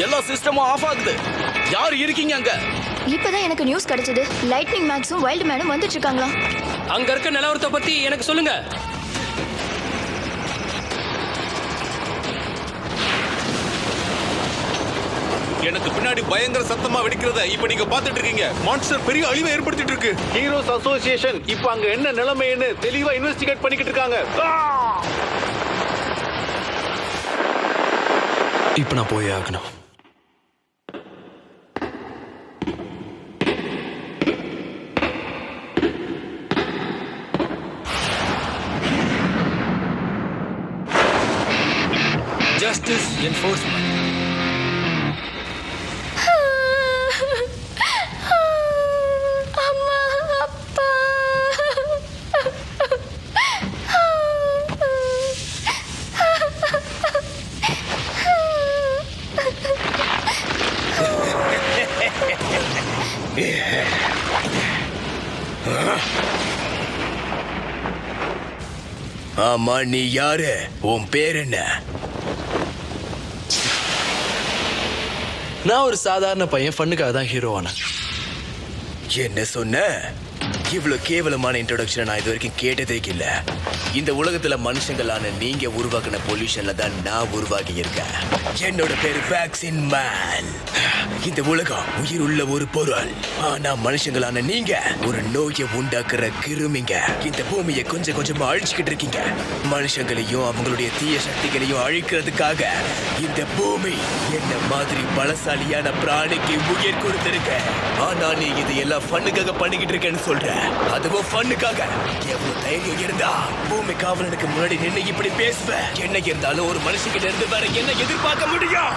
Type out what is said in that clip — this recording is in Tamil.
எல்லா சிஸ்டமும் ஆஃப் ஆகுது. யார் இருக்கீங்க அங்க? இப்பதான் எனக்கு நியூஸ் கிடைச்சது. லைட்னிங் மேக்ஸும் வைல்ட் மேனும் வந்துட்டு இருக்காங்களா? அங்க இருக்க நிலவரத்தை பத்தி எனக்கு சொல்லுங்க. எனக்கு பின்னாடி பயங்கர சத்தமா வெடிக்கிறத இப்ப நீங்க பாத்துட்டு இருக்கீங்க. மான்ஸ்டர் பெரிய அழிவை ஏற்படுத்திட்டு இருக்கு. ஹீரோஸ் அசோசியேஷன் இப்ப அங்க என்ன நிலைமைன்னு தெளிவா இன்வெஸ்டிகேட் பண்ணிக்கிட்டு இருக்காங்க. இப்ப நான் போய் ஆகணும். Justice enforcement. அம்மா, அப்பா. ஆமா, நீ யாரு? உன் பேர் என்ன? நான் ஒரு சாதாரண பையன், ஃபண்ணுக்காக தான் ஹீரோ ஆனேன். என்ன சொன்ன? இவ்வளவு கேவலமான இன்ட்ரோடக்ஷனை நான் இது வரைக்கும் கேட்டதே இல்ல. இந்த உலகத்துல மனுஷங்களான நீங்க உருவாக்கின பொல்யூஷன்ல தான் நான் உருவாகி இருக்கேன். என்னோட பேரு வேக்சின் மேன். இந்த உலகம் உயிர் உள்ள ஒரு பொருள். ஆனா மனுஷங்களான நீங்க ஒரு நோயை உண்டாக்குற கிருமிங்க. இந்த பூமியை கொஞ்சம் கொஞ்சமா அழிச்சுக்கிட்டு இருக்கீங்க. மனுஷங்களையும் அவங்களுடைய தீய சக்திகளையும் அழிக்கிறதுக்காக இந்த பூமி என்ன மாதிரி பலசாலியான பிராணிக்கு உயிர் கொடுத்திருக்க. ஆனா நீ இது எல்லாம் ஃபண்ணுக்காக பண்ணிக்கிட்டு இருக்கேன்னு சொல்ற. அதுவும் ஃபண்ணுக்காக. எவ்வளவு தைரியம் இருந்தா பூமி காவலனுக்கு முன்னாடி நின்று இப்படி பேசுவ? என்ன இருந்தாலும் ஒரு மனுஷங்கிட்ட இருந்து வேற என்ன எதிர்பார்க்க முடியும்?